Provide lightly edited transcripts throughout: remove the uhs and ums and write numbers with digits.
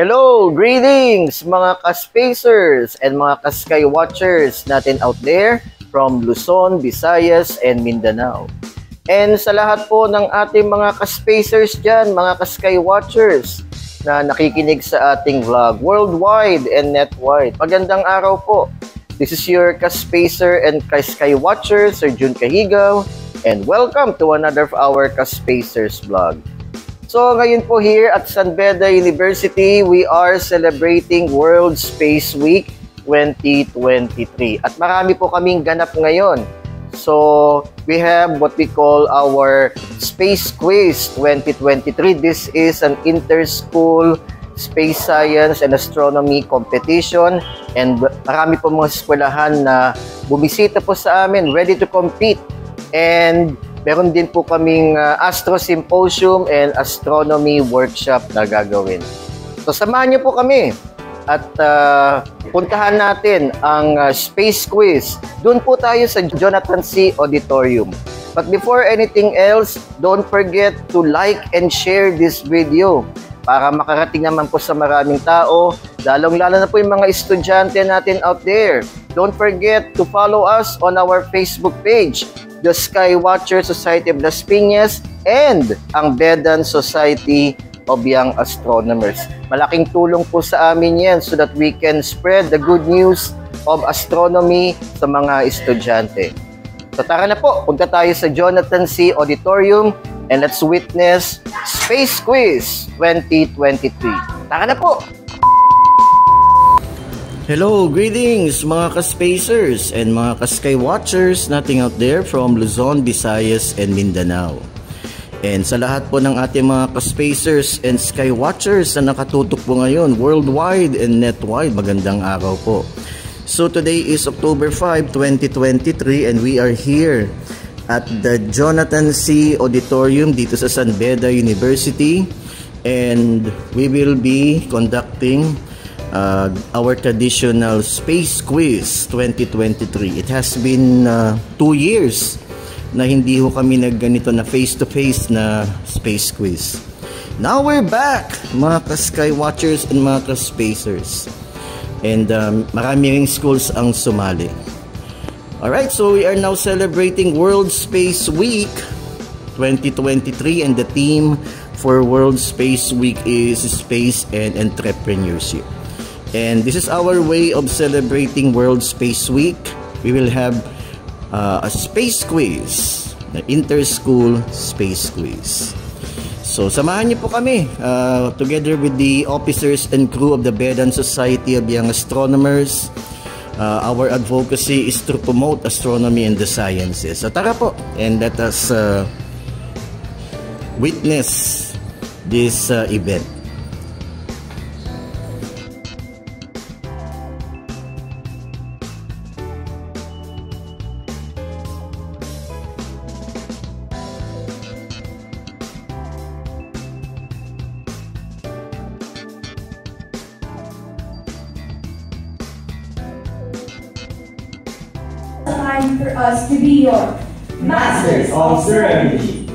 Hello! Greetings mga ka-spacers and mga ka-sky watchers natin out there from Luzon, Visayas, and Mindanao. And sa lahat po ng ating mga ka-spacers dyan, mga ka-sky watchers na nakikinig sa ating vlog worldwide and netwide. Magandang araw po. This is your ka-spacer and ka-sky watcher, Sir Jun Cahigaw, and welcome to another of our ka-spacers vlog. So ngayon po here at San Beda University, we are celebrating World Space Week 2023. At marami po kaming ganap ngayon. So we have what we call our Space Quiz 2023. This is an inter-school space science and astronomy competition. And marami po mga eskwelahan na bumisita po sa amin, ready to compete. And meron din po kaming Astro Symposium and Astronomy Workshop na gagawin. So samahan niyo po kami at puntahan natin ang Space Quiz. Doon po tayo sa Jonathan C. Auditorium. But before anything else, don't forget to like and share this video para makarating naman po sa maraming tao, lalong-lalo na po yung mga estudyante natin out there. Don't forget to follow us on our Facebook page, the Sky Watcher Society of Las Piñas and ang Bedan Society of Young Astronomers. Malaking tulong po sa amin yan so that we can spread the good news of astronomy sa mga estudyante. So tara na po, punta tayo sa Jonathan C. Auditorium and let's witness Space Quiz 2023. Tara na po! Hello, greetings mga ka-spacers and mga ka-sky watchers nating out there from Luzon, Visayas, and Mindanao. And sa lahat po ng ating mga ka-spacers and sky watchers na nakatutok po ngayon worldwide and netwide, magandang araw po. So today is October 5, 2023 and we are here at the Jonathan C. Auditorium dito sa San Beda University and we will be conducting our traditional Space Quiz 2023. It has been 2 years na hindi ho kami nagganito na face-to-face na Space Quiz. Now we're back, mga ka-sky watchers and mga ka-spacers. And marami ring schools ang sumali. Alright, so we are now celebrating World Space Week 2023 and the theme for World Space Week is Space and Entrepreneurship. And this is our way of celebrating World Space Week. We will have a space quiz, the inter-school space quiz. So samahan niyo po kami together with the officers and crew of the Bedan Society of Young Astronomers. Our advocacy is to promote astronomy and the sciences. So tara po and let us witness this event. Time for us to be your Masters of Serenity.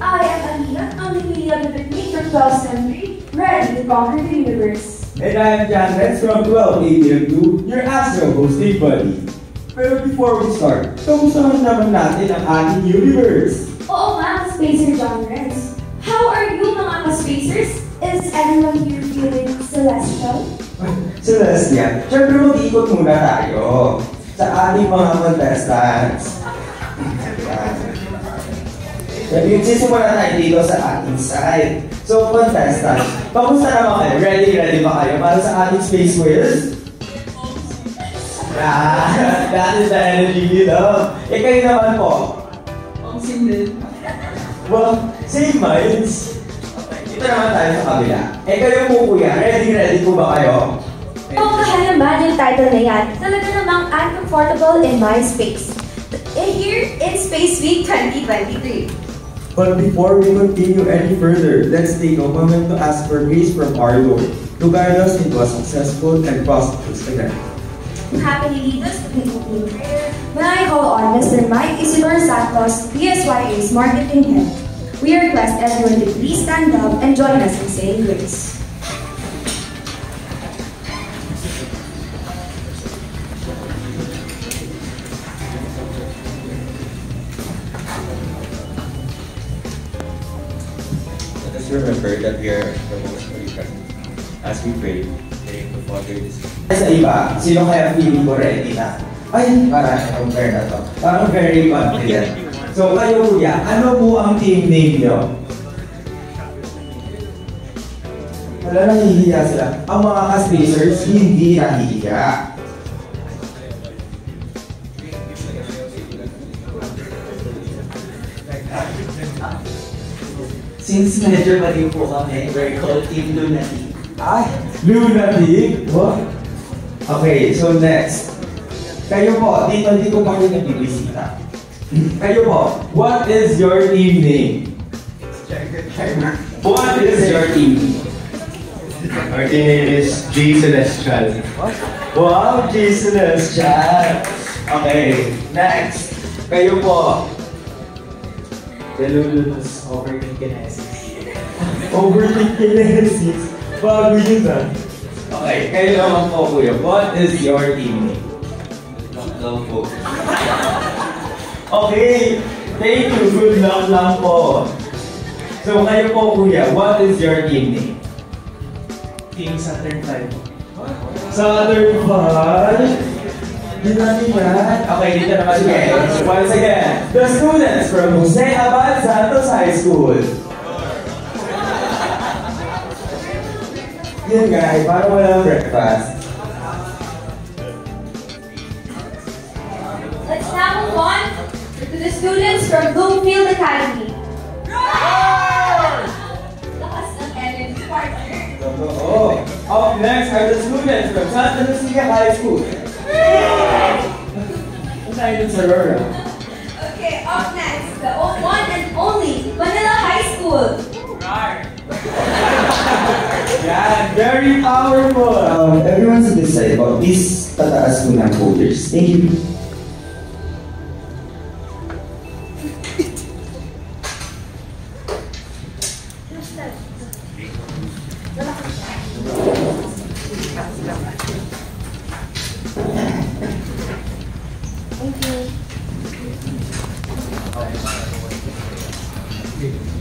I am Alina, I'm the media of the technique from 12th century, ready to conquer the universe. And I am Jan Renz from 1282, your Astro hosting buddy. Pero before we start, kamustahan naman natin ang ating universe. Oo nga, Spacer John Renz. How are you mga ka-spacers? Is everyone here feeling celestial? Celestial, syempre mag-iikot muna tayo sa ating mga contestants. Sisimula tayo dito sa ating side. So, contestants, kamusta naman kayo? Ready ba kayo para sa ating space quiz? That is the energy dito. Kayo naman po? Same din. Well, same minds. Dito naman tayo sa kabila. Kayo po kuya, ready po ba kayo? Oo, kaya naman yung title na yan. Talaga namang I'm comfortable in my space. Here in Space Week 2023. But before we continue any further, let's take a moment to ask for grace from our Lord to guide us into a successful and prosperous event. Happily lead us to the opening prayer. May I call on Mr. Mike Isidore Santos, PSYA's Marketing Head. We request everyone to please stand up and join us in saying grace. Let us remember that we are the most holy country. As we pray, praying to Father this. Sa iba, sino kaya feeling ko ready na? Ay, parang compare na to. Parang very confident. So kayo kuya, ano po ang team name nyo? Wala, nahihiya sila. Ang mga ka-spacers, hindi nahihiya. Since medyo mali po kami, we're called Team Lunatic. Ay, lunatic? What? Okay, so next. Kayo po, dito hindi ko pa kayo nabibisita. Kayo po, what is your team name? What is your team name? Our team name is G Celestial. Wow, G Celestial. Okay, next. Kayo po. The Lulus Overkinesis. Overkinesis. Bago yun ah. Okay, kayo naman po kuya. What is your team name? Long po. Okay, thank you. Good luck lang po. So kayo po kuya, what is your team name? Team Saturn 5. Saturn 5? Ginani yan? Okay, dito naman sige. Once again, the students from Jose Abad Santos High School. Yan guys, parang walang breakfast. Let's now move on to the students from Bloomfield Academy. Lakas ng energy partner. Oh, up next are the students from Santa Lucia High School. Ang tayo dun sa Rora. Okay, up next, the one and only Manila High School. Yeah, very powerful. Everyone's decide about this tataas ko ng voters. Thank you.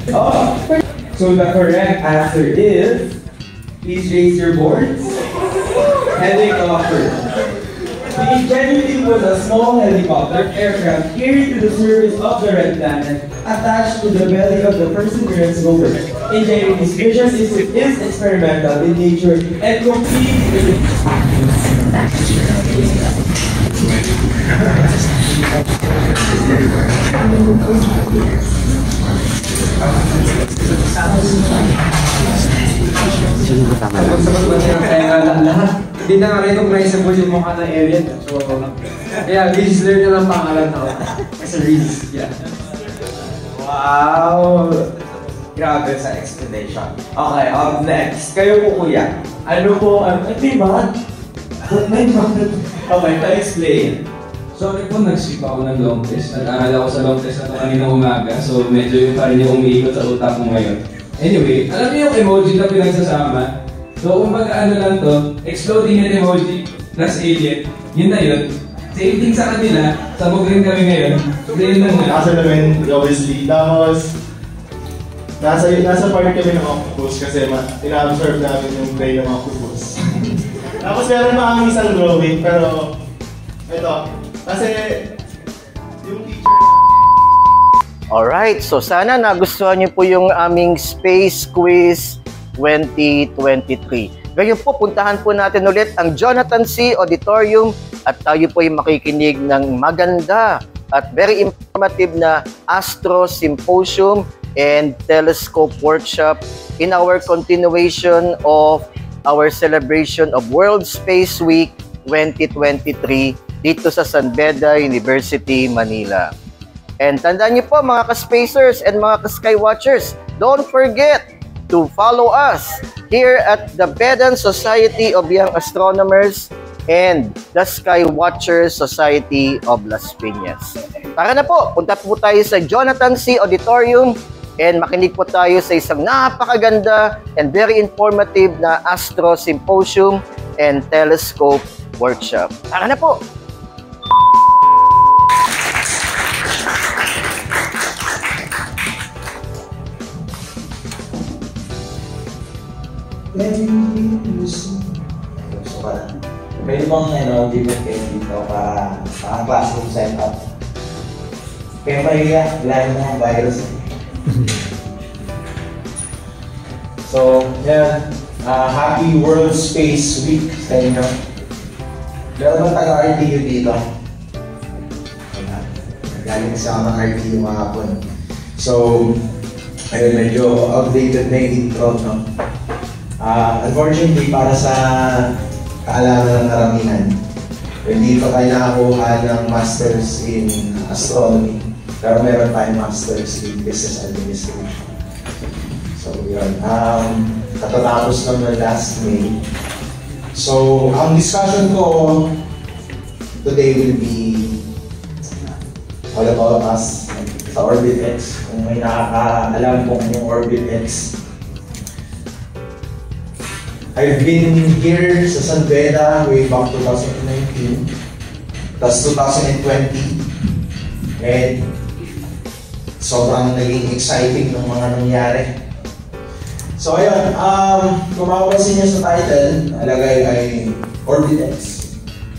Oh, so the correct answer is, please raise your boards. Helicopter. The Ingenuity was a small helicopter aircraft carried to the surface of the red planet, attached to the belly of the Perseverance rover. Ingenuity's mission is experimental in nature and completely lahat. Hindi na recognizable yung mukha ng alien. So, kaya Whistler na lang pangalan ako. As a Reese, yeah. Wow! Grabe sa explanation. Okay, up next. Kayo po kuya. Ano po ang... May math? May math? Okay, pa-explain. So, po, nag-skip ako ng long test. Nag-aaral ako sa long test na ito kaninang umaga. So, medyo yun pa rin yung umiikot sa utak ko ngayon. Anyway, alam niyo yung emoji na pinagsasama? So, kumbaga ano lang to, exploding head emoji plus alien. Yun na yun. Same thing sa kanila. Sabog rin kami ngayon. So, yun lang na. Nasa namin, obviously. Tapos, nasa part kami ng octopus kasi ina-absorb namin yung brain ng octopus. Tapos meron na kami isang drawing, pero ito, kasi yung teacher... Alright, so sana nagustuhan niyo po yung aming Space Quiz 2023. Ngayon po, puntahan po natin ulit ang Jonathan C. Auditorium at tayo po ay makikinig ng maganda at very informative na Astro Symposium and Telescope Workshop in our continuation of our celebration of World Space Week 2023 dito sa San Beda University, Manila. And tandaan niyo po mga ka-spacers and mga ka-skywatchers, don't forget to follow us here at the Bedan Society of Young Astronomers and the Skywatchers Society of Las Piñas. Tara na po, punta po tayo sa Jonathan C. Auditorium and makinig po tayo sa isang napakaganda and very informative na Astro Symposium and Telescope Workshop. Tara na po! So, pwede bang gimmick kayo dito para classroom setup? Kaya mahiya, wala yung mga virus. So, yan. Happy World Space Week sa inyo. Meron bang taga-RTU dito? Galing sa mga RTU kahapon. So, ayun, medyo outdated na yung intro, no? Unfortunately, para sa kaalaman ng karamihan, hindi pa tayo nakakuha ng Masters in Astronomy, pero meron tayong Masters in Business Administration. So, yun. Katatapos naman last May. So, ang discussion ko today will be all about us sa Orbit X. Kung may nakakaalam kung yung Orbit X. I've been here sa San Beda way back 2019, tas 2020, and sobrang naging exciting ng mga nangyari. So ayun, kung mapapansin niyo sa title, alagay ay Orbit X,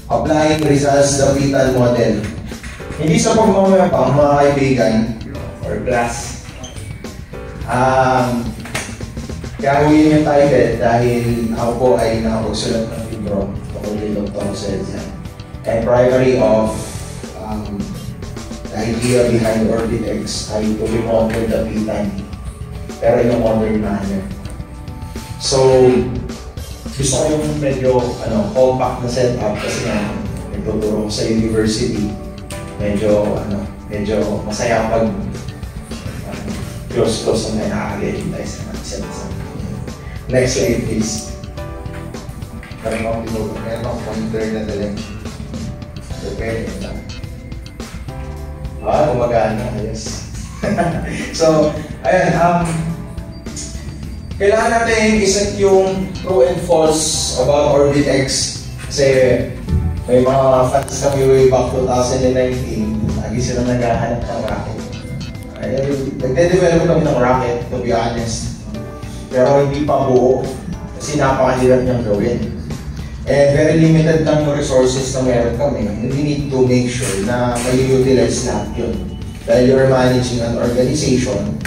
Applying Results Dapitan Model. Hindi sa pagmamapang mga kaibigan or class. Kaya ko yun yung title dahil ako po ay nakapagsulat ng libro tungkol kay Dr. Celsian. And primary of the idea behind Orbit X ay to remodel the dapitan, pero in a modern manner. So, gusto ko yung medyo compact na setup kasi nga nagtuturo ko sa university. Medyo masaya pag close na nakakagay tayo sa mga setup. Next slide, please. Meron akong pointer na dali. Prepare nyo lang. Gumagana. Ayos. So, ayan. Kailangan natin iset yung true and false about Orbit X. Kasi may mga fans kami way back 2019. Lagi silang naghahanap ng rocket. Nagde-develop kami ng rocket, to be honest. Pero hindi pa buo kasi napakahirap niyang gawin. And very limited lang yung resources na meron kami. And we need to make sure na may-utilize lahat yun. Dahil you're managing an organization,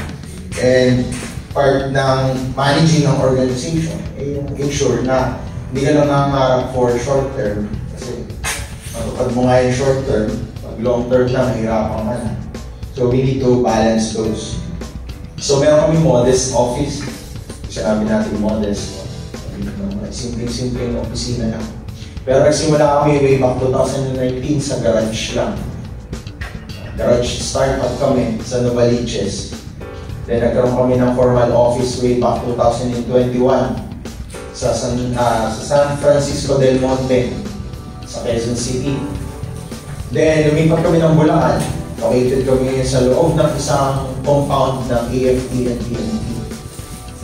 and part ng managing ng organization ay yung ensure na hindi ka lang nangarap for short term. Kasi pag mo nga yung short term, pag long term na, mahirapan ka na. So we need to balance those. So meron kami modest office. Sinabi natin modest, simpleng opisina lang. Pero nagsimula kami way back 2019 sa garage lang. Garage startup kami sa Novaliches. Then nagkaroon kami ng formal office way back 2021 sa San Francisco del Monte, sa Quezon City. Then lumipat kami ng Bulacan. Located kami sa loob ng isang compound ng AFP and PNP.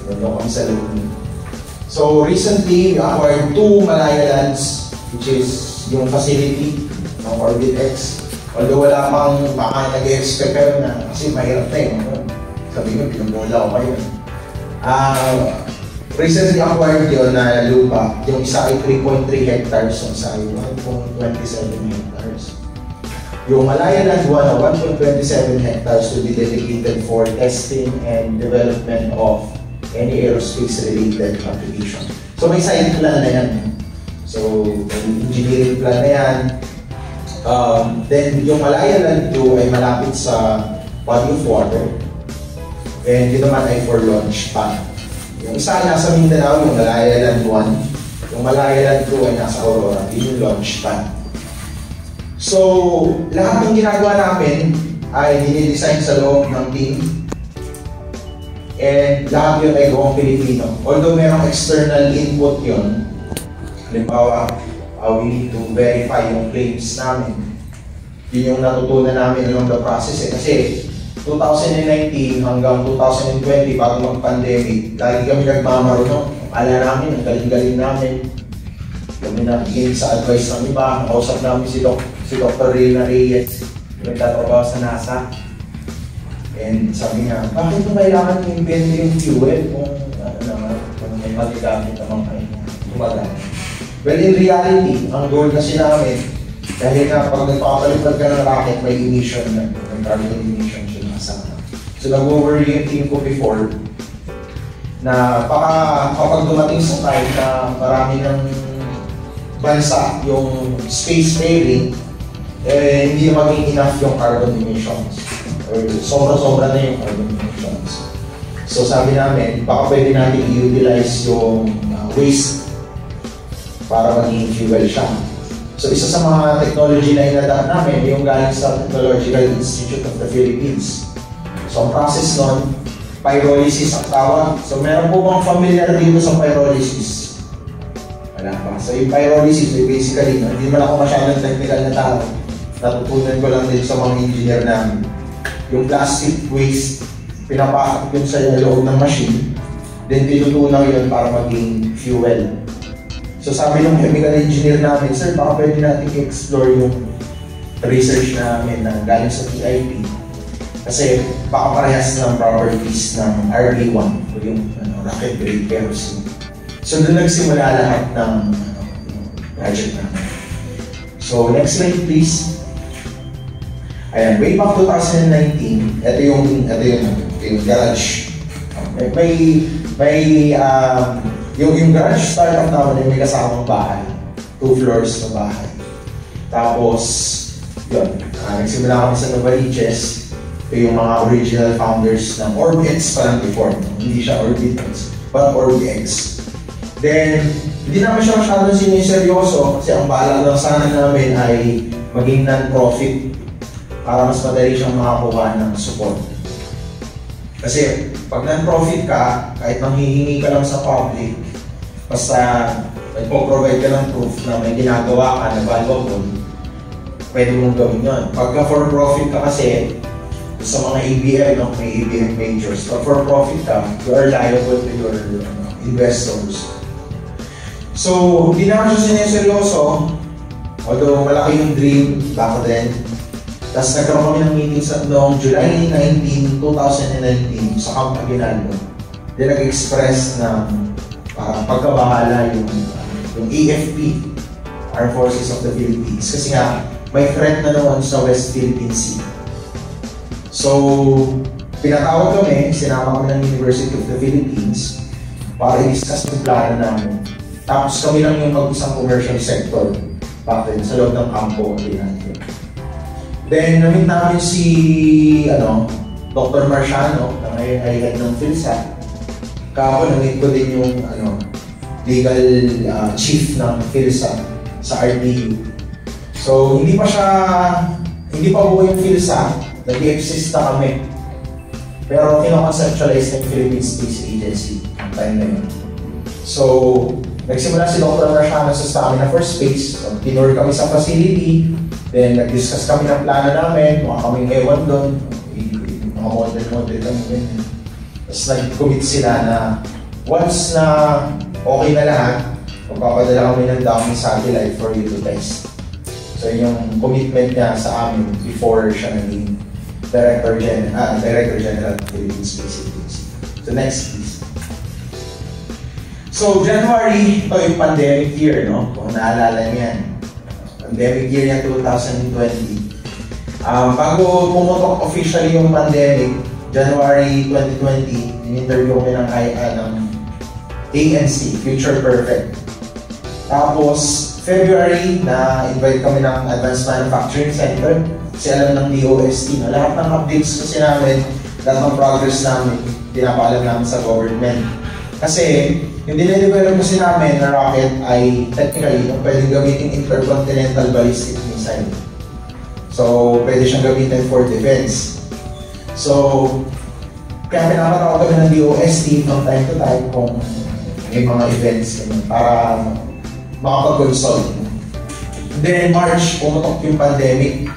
Kami sa Laguna. So recently, we acquired 2 Malaya lands, which is yung facility ng Orbit X. Although wala pang baka nag-expect kayo na kasi mahirap na yun. Sabi ko, pinamula ko kayo. Recently acquired yun na lupa. Yung isa ay 3.3 hectares, yung isa ay 1.27 hectares. Yung Malaya Land 1 na 1.27 hectares to be dedicated for testing and development of any aerospace-related application. So may site plan na yan. So, engineering plan na yan. Then, yung Malaya Land 2 ay malapit sa body of water. And yun naman ay for launch pad. Yung isa ay nasa Mindanao, yung Malaya Land 1. Yung Malaya Land 2 ay nasa Aurora. Yun yung launch pad. So, lahat ng ginagawa namin ay dinidesign sa loob ng team. And lahat yun ay gawang Pilipino. Although merong external input yun, halimbawa, we need to verify yung claims namin. Yun yung natutunan namin along the process. Kasi 2019 hanggang 2020, bago mag-pandemic, lagi kami nagmamarunong. Ala namin, ang galing-galing namin. Kami natigil sa advice ng iba. Kausap namin si Dr. Reyna Reyes, nagtatrabaho sa NASA. And sabi niya, bakit mo kailangan i-invent yung fuel kung may magagamit naman kayo gumagamit. Well, in reality, ang goal kasi namin, dahil nga pag nagpapalipad ka ng rocket, may emission na, may carbon emission siya nakasama. So nag-worry yung team ko before, na kapag dumating sa time na marami ng bansa yung space fairing, hindi na maging enough yung carbon emissions. Or sobra-sobra na yung carbon emissions. So sabi namin, baka pwede natin i-utilize yung waste para maging fuel siya. So isa sa mga technology na inadapt namin, yung galing sa Technological Institute of the Philippines. So ang process nun, pyrolysis ang tawag. So meron po bang familiar dito sa pyrolysis? Wala pa. So yung pyrolysis, basically, hindi naman ako masyadong technical na tao. Natutunan ko lang din sa mga engineer namin. Yung plastic waste, pinapakot yun sa loob ng machine, then tinutunaw yun para maging fuel. So sabi ng chemical engineer namin, sir, baka pwede natin i-explore yung research namin na galing sa TIP. Kasi baka parehas ng properties ng RB1 o yung rocket grade kerosene. So doon nagsimula lahat ng project namin. So next slide please. Ayan, way back 2019, ito yung garage. Yung garage startup namin may kasamang bahay. 2 floors na bahay. Tapos, yun, nagsimula kami sa Novaliches. Yung mga original founders ng OrbX pa lang before. Hindi siya Orbitex, but OrbX. Then, hindi naman siya masyadong siniseryoso kasi ang bala lang sana namin ay maging non-profit para mas madali siyang makakuha ng support. Kasi pag non-profit ka, kahit manghihingi ka lang sa public, basta nagpo-provide ka ng proof na may ginagawa ka na valuable, pwede mong gawin yun. Pagka for-profit ka kasi, sa mga ABM, no? May ABM majors. Pag for-profit ka, you are liable to your investors. So, hindi naman siya sineseryoso, although malaki yung dream back then. Tapos nagkaroon kami ng meeting sa noong July 19, 2019 sa Camp Aguinaldo. Then nag-express ng pagkabahala yung AFP, Armed Forces of the Philippines. Kasi nga, may threat na noon sa West Philippine Sea. So, pinatawag kami, sinama kami ng University of the Philippines para i-discuss yung plano namin. Tapos kami lang yung mag-isang commercial sector back then sa loob ng kampo. Then, namit namin si Dr. Marciano, na ngayon ay head ng PhilSat. Kako, namit ko din yung legal chief ng PhilSat sa RTU. So, hindi pa buo yung PhilSat. Nag-exist na kami. Pero kino-conceptualize ng Philippine Space Agency ang time na yun. So, nagsimula si Dr. Marciano sa Stamina for Space. So, tinur kami sa facility. Then, nag-discuss kami ng plano namin. Mukha kaming ewan doon. Mga model kami din. Tapos nag-commit sila na once na okay na lahat, magpapadala kami ng dummy satellite for you to test. So, yung commitment niya sa amin before siya naging Director General of Philippine Space Agency. So next please. So January, ito yung pandemic year, no? Kung naalala niyan. Pandemic year niya 2020. Bago pumutok officially yung pandemic, January 2020, in-interview kami ng ANC, Future Perfect. Tapos February, na-invite kami ng Advanced Manufacturing Center. Kasi alam ng DOST na lahat ng updates kasi namin, lahat ng progress namin, pinapaalam namin sa government. Kasi yung dinedevelop kasi namin na rocket ay technically yung pwedeng gamitin intercontinental ballistic missile. So, pwede siyang gamitin for defense. So, kaya pinapatawag kami ng DOST from time to time kung may mga events para makapag-consult. Then March, pumutok yung pandemic.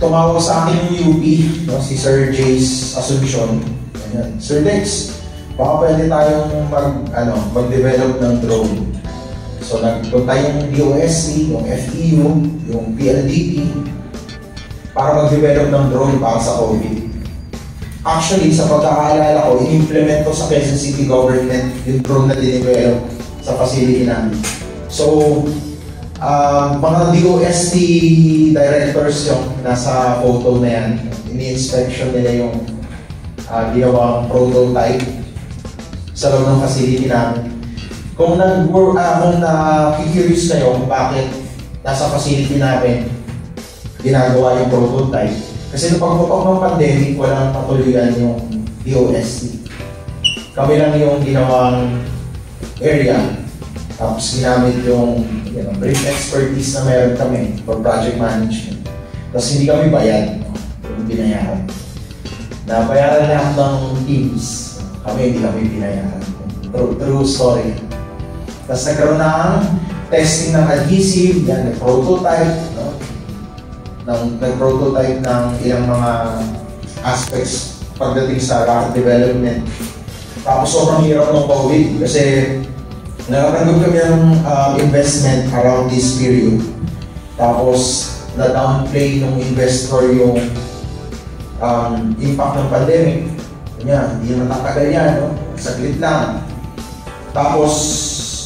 Tumawag sa akin yung UP, no, si Sir Jace Asuncion. Sir Dex, baka pwede tayong mag-develop ng drone. So nagpunta yung DOST, yung FEU, yung PLDT para mag-develop ng drone para sa COVID. Actually, sa pagkakaalala ko, in-implement to sa Quezon City Government yung drone na dinidevelop sa facility namin. So, mga DOST directors yung nasa photo na yan. Ini-inspection nila yung ginawang prototype sa loob ng facility namin. Kung nakikurious kayo kung bakit nasa facility namin ginagawa yung prototype, kasi nung pagputok ng pandemic, walang matuluyan yung DOST. Kami lang yung ginawang area. Tapos ginamit yung brief expertise na meron kami for project management. Tapos hindi kami bayad, yung binayaran. Nabayaran lahat ng teams. Kami hindi kami binayaran. True story. Tapos nagkaroon ng testing ng adhesive, yan, prototype, no? Nag-prototype ng ilang mga aspects pagdating sa rocket development. Tapos sobrang hirap ng COVID kasi nakatanggap kami ng investment around this period. Tapos na-downplay ng investor yung impact ng pandemic. Kanya, hindi naman tatagal yan, no? Saglit lang. Tapos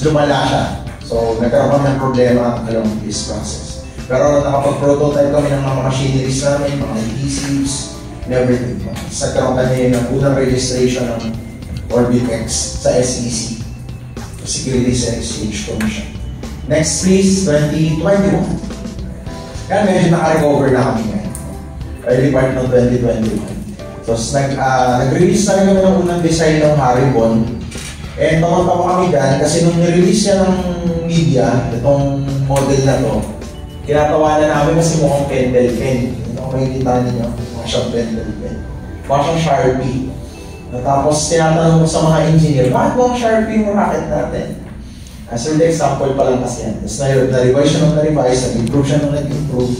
lumala siya. So nagkaroon kami ng problema along this process. Pero nakapag-prototype kami ng mga machineries namin, mga adhesives, and everything. Sa nagkaroon kami ng unang registration ng Orbitex sa SEC, Securities and Exchange Commission. Next please, 2021. Yan, medyo naka-recover na kami ngayon. Early part ng 2021. So, nag-release na rin kami ng unang design ng Haribon. And tumatawa kami dyan kasi nung nirelease niya ng media, itong model na to, kinatawanan namin kasi mukhang pendle pen. Kung makikita ninyo, mukha siyang pendle pen. Mukha siyang Sharpie. Tapos tinatanong ko sa mga engineer, bakit mo ang Sharpie yung rocket natin? As the example pa lang kasi yan. Tapos na-revise siya ng na-revise, nag-improve siya ng nag-improve.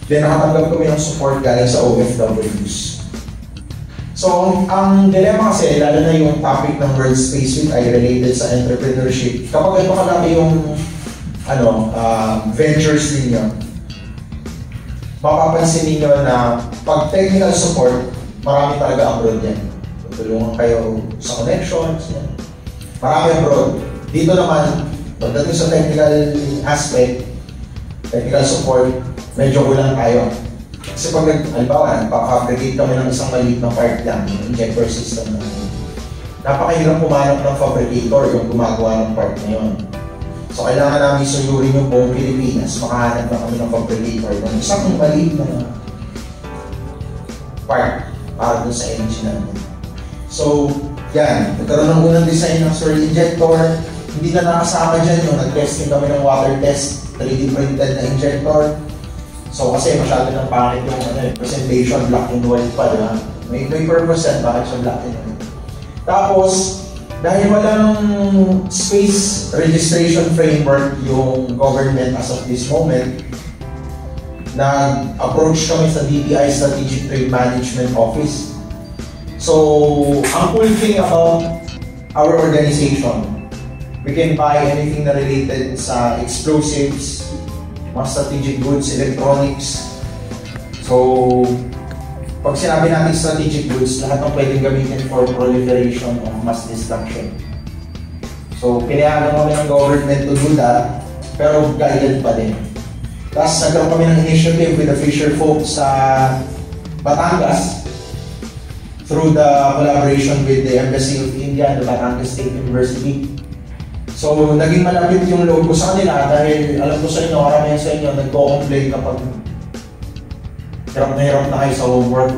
Then nakatanggap kami ng support galing sa OFWs. So, ang dilemma kasi, lalo na yung topic ng World Space Week ay related sa entrepreneurship. Kapag ito kalaki yung ventures ninyo, mapapansin ninyo na pag technical support, marami talaga abroad yan. Tulungan kayo sa connections, yan. Marami abroad. Dito naman, pagdating sa technical aspect, technical support, medyo kulang tayo. Kasi pag nagpa-fabricate kami ng isang maliit na part lang, yung injector system namin, napakahirap pumanap ng fabricator yung gumagawa ng part na yun. So, kailangan namin suyurin yung buong Pilipinas, makahanap na kami ng fabricator ng isang maliit na part para dun sa engine namin. So, yan. Nagkaroon ng unang design ng swirl injector. Hindi na nakasama dyan yung nag-testing kami ng water test, 3D printed na injector. So, kasi masyado ng pangit yung presentation, black and white pa, diba? May purpose yan, bakit siya black and white. Tapos, dahil walang space registration framework yung government as of this moment, nag-approach kami sa DTI Strategic Trade Management Office. So, ang cool thing about our organization, we can buy anything na related sa explosives, mga strategic goods, electronics. So, pag sinabi natin strategic goods, lahat ng pwedeng gamitin for proliferation of mass destruction. So, kailangan kami ng government to do that, pero guided pa din. Tapos, nagkaroon kami ng initiative with the Fisher folks sa Batangas through the collaboration with the Embassy of India and the Batangas State University. So, naging malapit yung loob ko sa kanila dahil alam ko sa inyo, karamihan sa inyo, nagko-complain kapag hirap na kayo sa homework.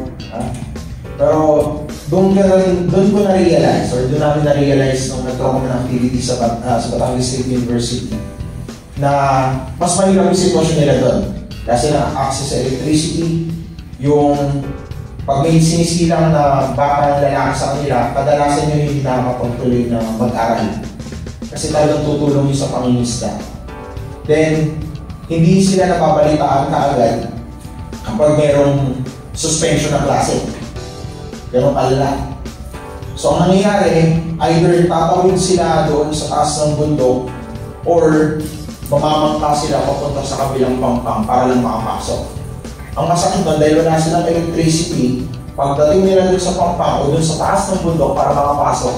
Pero doon ko na-realize, or doon namin na-realize nung nagkaroon kami ng activity sa Batangas State University na mas mahirap yung sitwasyon nila doon. Kasi na-access sa electricity, yung pag may sinisilang na baka lalaki sa kanila, kadalasan yun hindi nakakapagtuloy na mag-aral. Kasi talagang tutulong yun sa pangingisda. Then, hindi sila napabalitaan kaagad kapag mayroong suspension na klase. Ganun kalala. So, ang nangyayari, either tatawid sila doon sa taas ng bundok or mamamangka sila papunta sa kabilang pampang para lang makapasok. Ang masakit doon, dahil wala silang electricity, Pagdating nila dun sa Pampang o dun sa taas ng bundok para makapasok,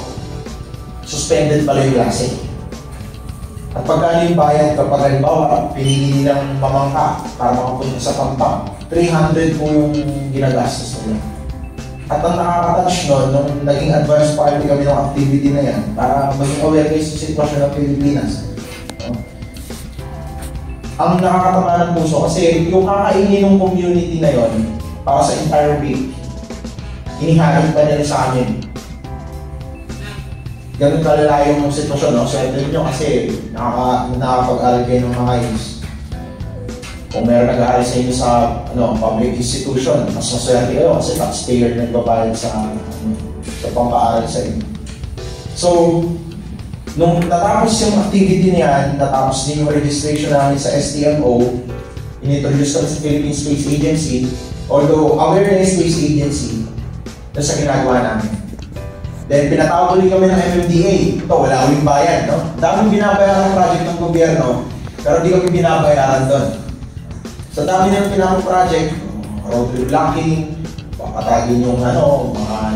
suspended pala yung klase. At pagkano yung bayad kapag halimbawa, pinili nilang mamangka para makapunta sa Pampang, 300 po yung ginagastos nila. At ang nakaka-touch nun, nung naging advance party kami ng activity na yan, para maging aware kayo sa sitwasyon ng Pilipinas. Ang nakakatama ng puso kasi yung kakainin ng community na yon para sa entire week, inihain pa nila sa amin. Ganun kalala yung sitwasyon, no? So, ito nyo kasi nakakapag-aral kayo ng mga youths. Kung meron nag-aaral sa inyo sa public institution, mas maswerte kayo kasi taxpayer na nagbabayad sa pang-aaral sa inyo. So, nung natapos yung activity niyan, natapos din yung registration namin sa STMO, inintroduce kami sa Philippine Space Agency, although aware na yung Space Agency, doon sa ginagawa namin. Then, pinatawag ulit kami ng MMDA. Ito, wala kaming bayan, no? Daming binabayaran ng project ng gobyerno, pero di kami binabayaran doon. Sa dami ng pinaka-project, road reblocking, papatagin yung mga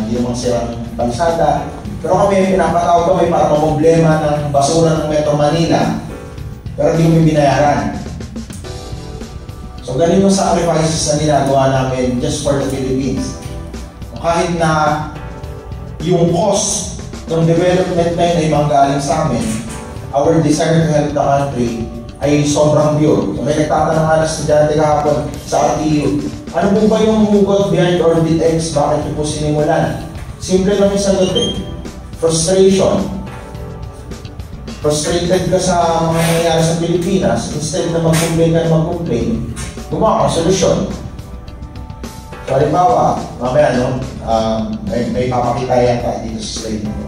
hindi namang sirang kalsada. Pero kami, pinapatawag kami para problema ng basura ng Metro Manila, pero di kami binayaran. So, ganun yung sacrifices na ginagawa namin just for the Philippines. Kahit na yung cost ng development na yun ay manggaling sa amin, our desire to help the country ay sobrang pure. So, may nagtatanong nga na estudyante kahapon sa RTU, ano po ba yung hugot behind Orbit X? Bakit niyo po sinimulan? Simple lang yung sagot eh. Frustration. Frustrated ka sa mga nangyayari sa Pilipinas, instead na mag-complain ka na mag-complain, gumawa ka solusyon. So, halimbawa, mamaya, may papakita yata dito sa slide nito.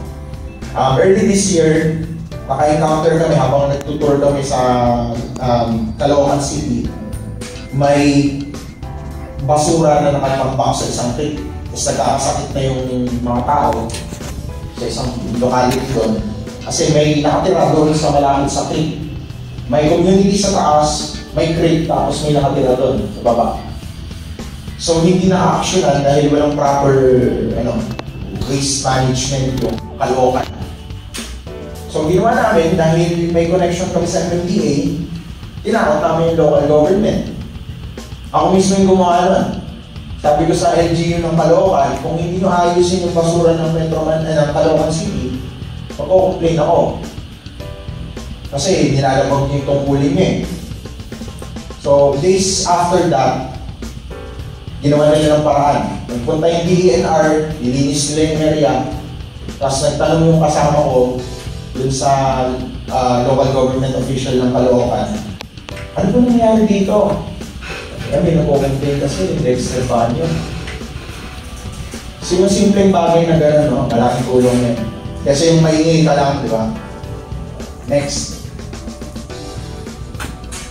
Early this year, naka-encounter kami habang nagtutour kami sa Caloocan City. May basura na nakatambak sa isang creek. Tapos nagkakasakit na yung mga tao sa isang locality doon. Kasi may nakatira doon sa malapit sa creek. May community sa taas, may creek, tapos may nakatira doon sa baba. So, hindi na-actionan dahil walang proper waste management yung Caloocan. So, ginawa namin dahil may connection kami sa MMDA, tinakot namin yung local government. Ako mismo yung gumawa nun. Sabi ko sa LGU ng Caloocan, kung hindi nyo ayusin yung basura ng ng Caloocan City, magko-complain ako. Kasi nilalabag nyo yung tungkulin nyo eh. So, days after that, ginawa nila ng paraan. Nagpunta yung DENR, nilinis nila yung area, tapos nagtanong yung kasama ko dun sa local government official ng Caloocan. Ano ba nangyari dito? May nagko-complain kasi, nag-extraban yun. So yung simpleng bagay na gano'n, no? Malaking tulong yun. Kasi yung maingay ka lang, di ba? Next.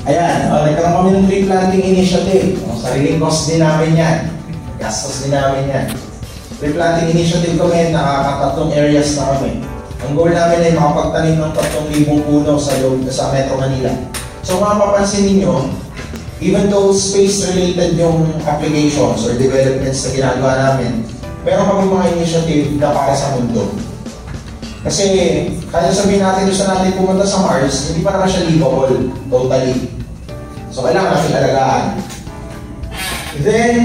Ayan, nagkaroon kami ng tree planting initiative. Sariling cost din namin yan. Gastos din namin yan. Tree planting initiative kami, nakakatatlong areas na kami. Ang goal namin ay makapagtanim ng 3,000 puno sa Metro Manila. So kung mapapansin ninyo, even though space-related yung applications or developments na ginagawa namin, meron kami mga initiative na para sa mundo. Kasi, kaya sabihin natin gusto natin pumunta sa Mars, hindi pa naman siya livable, totally. So, kailangan natin alagaan. Then,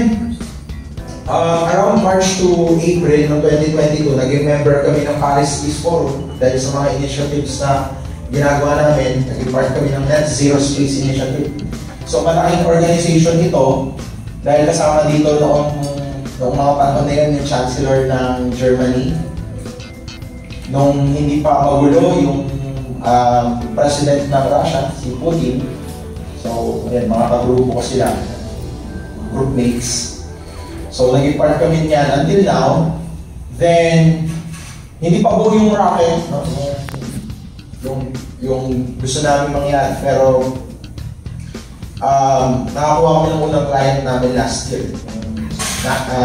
around March to April ng 2022, naging member kami ng Paris Peace Forum dahil sa mga initiatives na ginagawa namin, naging part kami ng Net Zero Space Initiative. So, malaking organization ito dahil kasama dito noong mga panahon na yun yung Chancellor ng Germany. Nung hindi pa magulo yung President ng Russia, si Putin. So, yan, mga kagrupo ko sila, groupmates. So, naging part kami niyan until now. Then, hindi pa buo yung rocket, no? yung gusto namin mangyari. Pero, nakakuha kami ng unang client namin last year.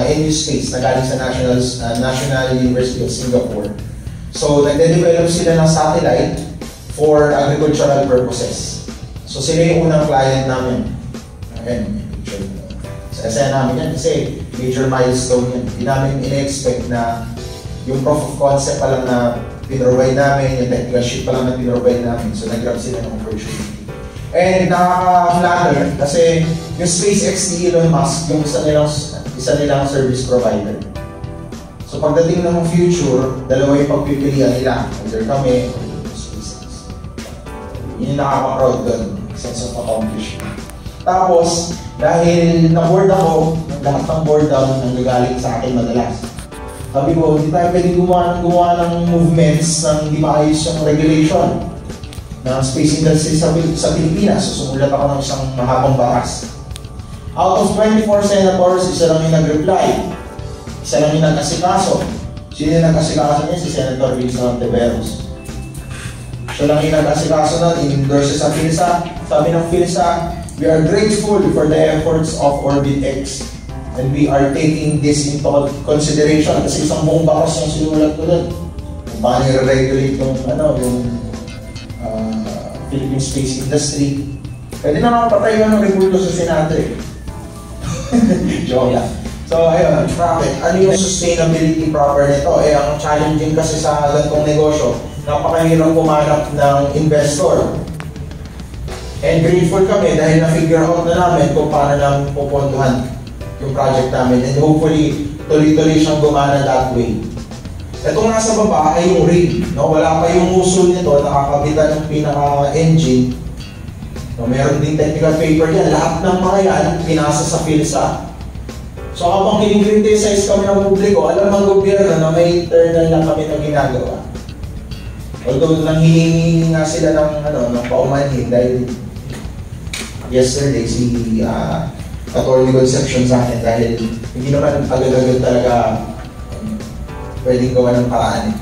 NU Space, na galing sa National University of Singapore. So, nagde-develop sila ng satellite for agricultural purposes. So, sila yung unang client namin. Ayan, may picture. Sa namin yan kasi major milestone yun. Hindi namin in-expect na yung proof of concept pa lang na pinrovide namin, yung technical sheet pa lang na pinrovide namin. So nag-grab sila ng opportunity. And nakaka-flatter kasi yung SpaceX ni Elon Musk, yung isa nilang service provider. So pagdating ng future, dalawa yung pagpipilian nila. Either kami o SpaceX. Yun yung nakaka-proud doon. Sense of accomplishment. Tapos, dahil na-board ako, lahat ng board down nanggagaling sa akin madalas. Sabi ko, hindi tayo pwede gumawa ng movements ng hindi maayos yung regulation ng space industry sa Pilipinas. So, sumulat ako ng isang mahabang batas. Out of 24 senators, isa lang yung nag-reply. Isa lang yung nag-asikaso. Sino yung nag-asikaso niya? Si Senator Wilson Ontiveros. Siya lang yung nag-asikaso na, in-endorse sa PhilSA. Sabi ng PhilSA, we are grateful for the efforts of Orbit X and we are taking this into consideration kasi isang buong bakas yung sinulat ko doon. Kung paano i-regulate yung Philippine space industry. Pwede na nakapatay ng regulo sa Senado eh. Joke lang. So ayun, bakit? Ano yung sustainability proper nito? Eh, ang challenging kasi sa ganitong negosyo, napakahirap pumanap ng investor. And grateful kami dahil na-figure out na namin kung paano lang pupuntuhan yung project namin. And hopefully, tuloy-tuloy siyang gumana that way. Itong nasa baba ay yung rig. No? Wala pa yung musul nito, nakakabitan ng pinaka-engine. So, meron din technical paper yan. Lahat ng mga yan, pinasa sa PhilSA. So habang kinikriticize kami ng publiko, alam ng gobyerno na may internal lang kami na ginagawa. Although nanghihingi nga sila ng paumanhin dahil yesterday si Attorney Concepcion sa akin dahil hindi naman agad-agad talaga pwedeng gawa ng paraan.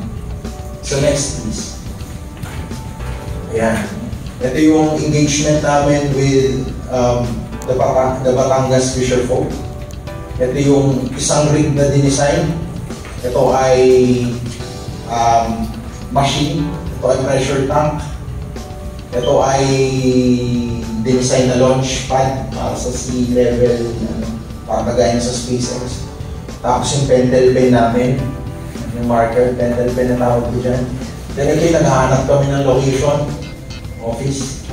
So next please. Ayan. Ito yung engagement namin with the Batangas Fisher Folk. Ito yung isang rig na dinesign. Ito ay machine. Ito ay pressure tank. Ito ay dinesign na launch pad para sa sea level, para kagaya na sa SpaceX. Tapos yung pentel pen namin, yung marker, pentel pen na tawag ko dyan. Then ito yung naghahanap kami ng location, office.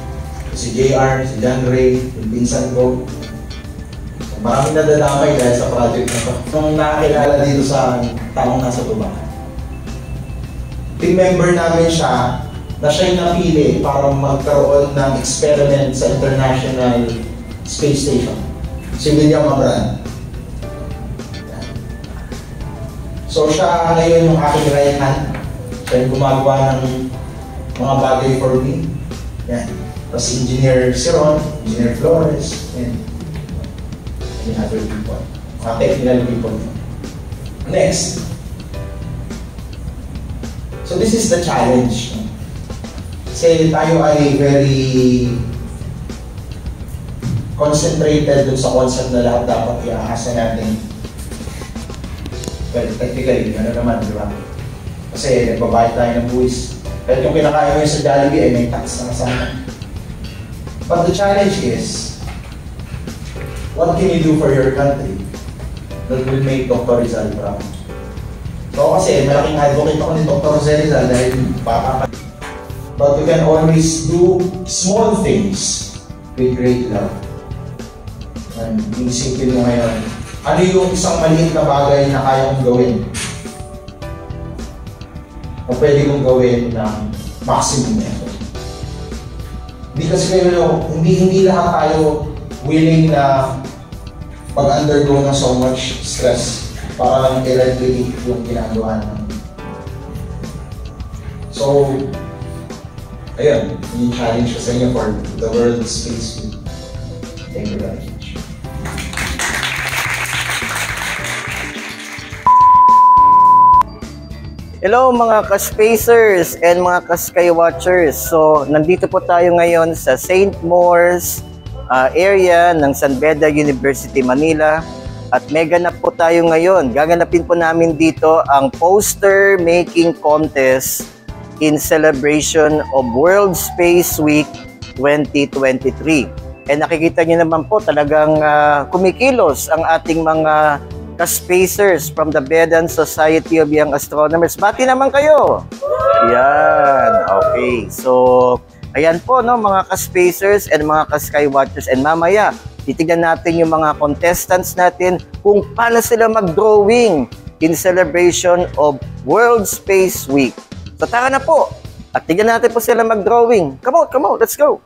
Si JR, si John Ray, yung Vincent Go. Maraming nadadamay dahil sa project na ito. Nung nakakilala dito sa taong nasa baba. Team member namin siya na siya'y napili para magkaroon ng experiment sa International Space Station. Si William Abran. So siya ngayon yung aking right hand. Siya yung gumagawa ng mga bagay for me. Yan. Tapos Engineer Siron, Engineer Flores, and other people. Mga technical people. Next. So this is the challenge. Kasi tayo ay very concentrated dun sa concept na lahat dapat iaasa natin. Well, technically, ano naman, di ba? Kasi nagbabayad tayo ng buwis. Kahit yung kinakain mo sa Jollibee ay may tax na kasama. But the challenge is, what can you do for your country that will make Dr. Rizal proud? So kasi malaking advocate ako ni Dr. Rizal dahil baka. But we can always do small things with great love. And isipin mo ngayon, ano yung isang maliit na bagay na kaya kong gawin? O pwede kong gawin ng maximum effort. Hindi kasi kayo, hindi lahat tayo willing na pag-undergo na so much stress para lang i-replicate yung ginagawa namin. So, ayun, yung challenge ko sa inyo for the World Space Week. Thank you very much. Hello mga ka-spacers and mga ka-skywatchers. So, nandito po tayo ngayon sa St. Maur's area ng San Beda University, Manila. At may ganap po tayo ngayon. Gaganapin po namin dito ang poster making contest in celebration of World Space Week 2023. And nakikita niyo naman po talagang kumikilos ang ating mga ka-spacers from the Vedan Society of Young Astronomers. Bati naman kayo! Yan, okay. So, ayan po, no, mga ka-spacers and mga ka-skywatchers. And mamaya, titignan natin yung mga contestants natin kung paano sila mag-drawing in celebration of World Space Week. So, tara na po! At tignan natin po sila mag-drawing. Come on, let's go!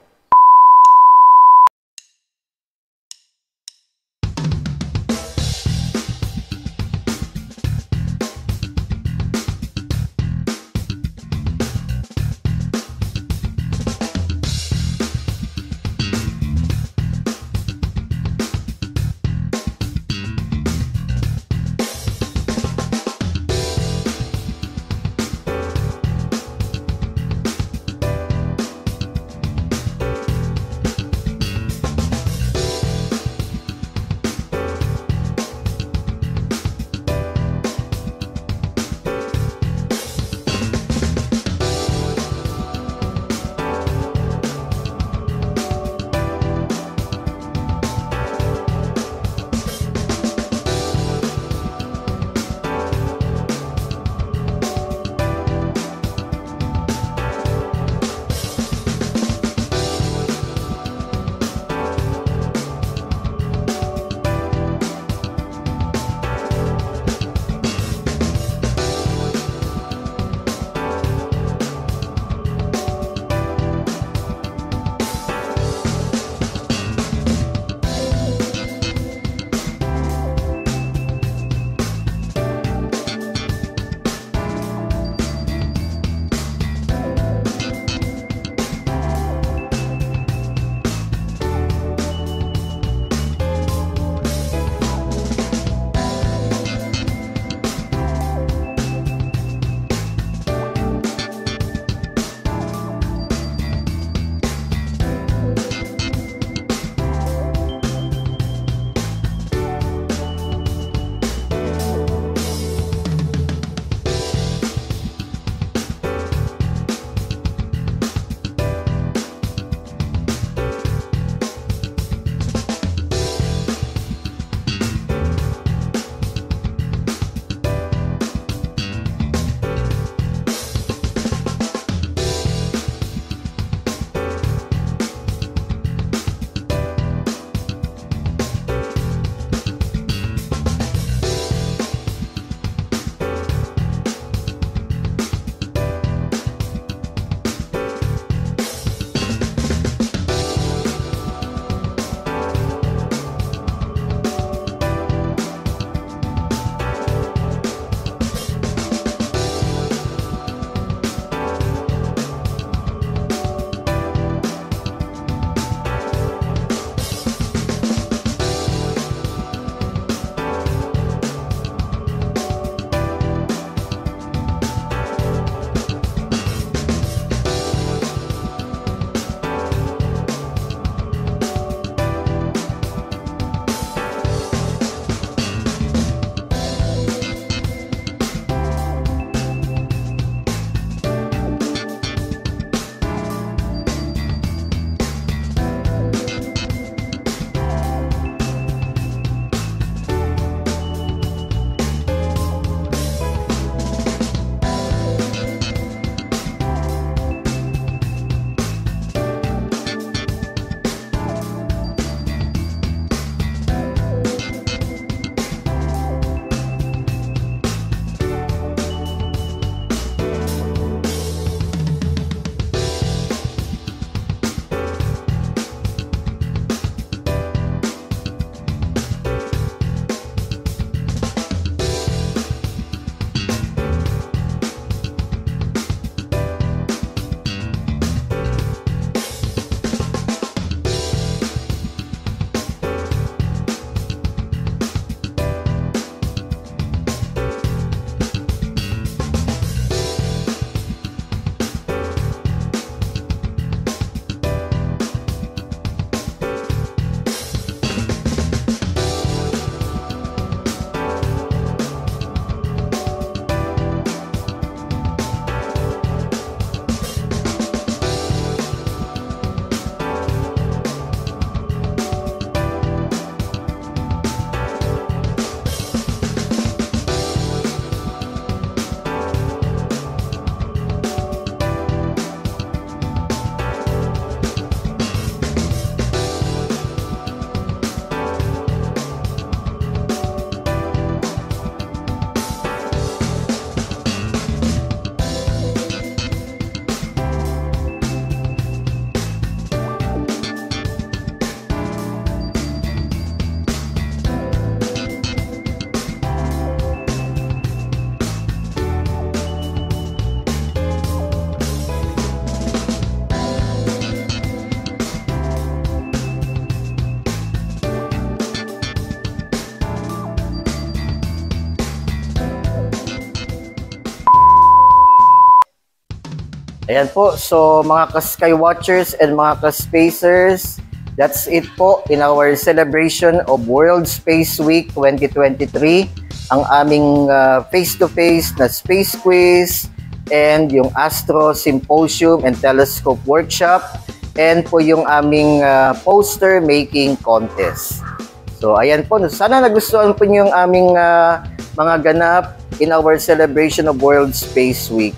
Ayan po, so mga ka-Sky Watchers and mga ka-Spacers, that's it po in our celebration of World Space Week 2023. Ang aming face-to-face na space quiz and yung Astro Symposium and Telescope Workshop and po yung aming poster making contest. So ayan po, sana nagustuhan po niyo yung aming mga ganap in our celebration of World Space Week.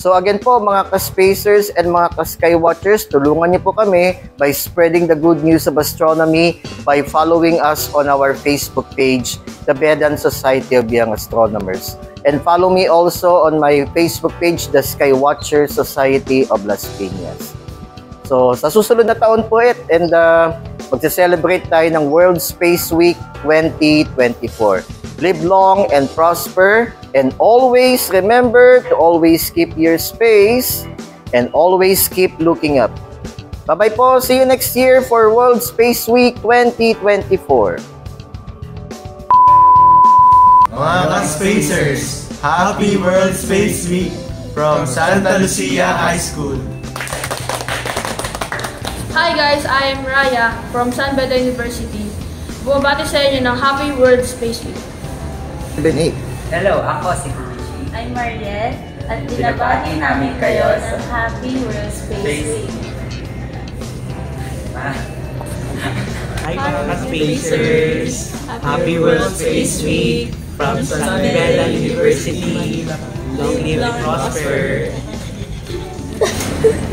So again po mga ka-Spacers and mga ka-Sky Watchers, tulungan niyo po kami by spreading the good news of astronomy by following us on our Facebook page, the Vedan Society of Young Astronomers. And follow me also on my Facebook page, the Sky Watcher Society of Las Piñas. So sa susunod na taon po and magse-celebrate tayo ng World Space Week 2024. Live long and prosper, and always remember to always keep your space and always keep looking up. Bye-bye po. See you next year for World Space Week 2024. Mga ka-Spacers, Happy World Space Week from Santa Lucia High School. Hi guys, I am Raya from San Beda University. Bumabati sa inyo ng Happy World Space Week. Hello, ako si Kumichi. I'm Mariel at binabati namin kayo ng Happy World Space Week. Hi mga Spacers! Happy World Space Week from San Beda University. Long live and prosper!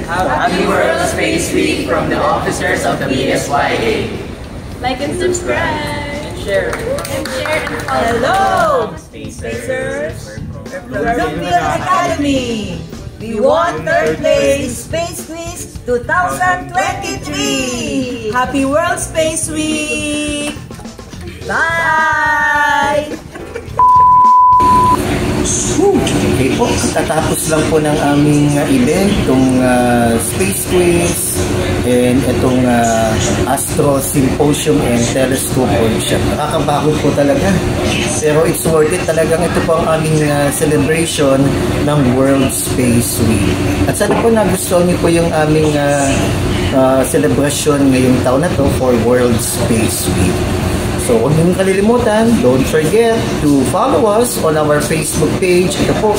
Happy World Space Week from the officers of the BSYA. Like and subscribe! Share and follow. Hello, Spacers! From Brookfield Academy! We won third place Space Quiz 2023! Happy World Space Week! Bye! Okay po, tatapos lang po ng aming event, itong Space Quiz and itong Astro Symposium and Telescope Workshop. Nakakabago po talaga. Pero it's worth it talagang. Ito po ang aming celebration ng World Space Week. At sana po nagustuhan niyo po yung aming celebration ngayong taon na to for World Space Week. So, huwag niyong kalilimutan, don't forget to follow us on our Facebook page. Ito po,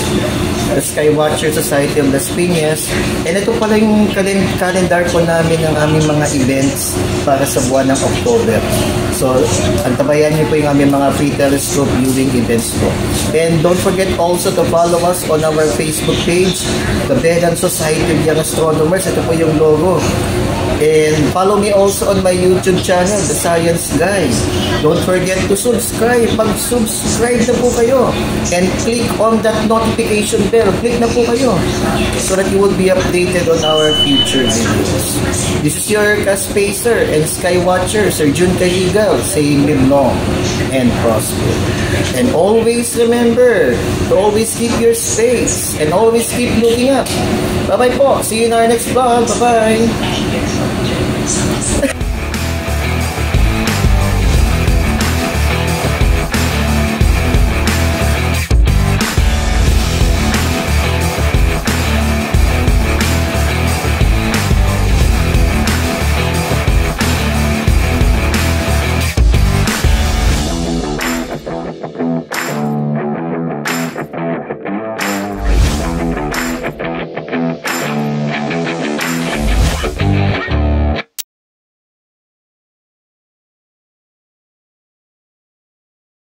the Sky Watcher Society of Las Piñas. And ito pala yung calendar po namin ng aming mga events para sa buwan ng October. So, antabayan niyo po yung aming mga free telescope viewing events po. And don't forget also to follow us on our Facebook page, the Vedan Society of Young Astronomers. Ito po yung logo. And follow me also on my YouTube channel, The Science Guy. Don't forget to subscribe. Pag-subscribe na po kayo. And click on that notification bell. Click na po kayo. So that you will be updated on our future videos. This is your Ka-Spacer and Sky Watcher, Sir Jun Cahigal, saying live long and prosper. And always remember to always keep your space and always keep looking up. Bye-bye po. See you in our next vlog. Bye-bye.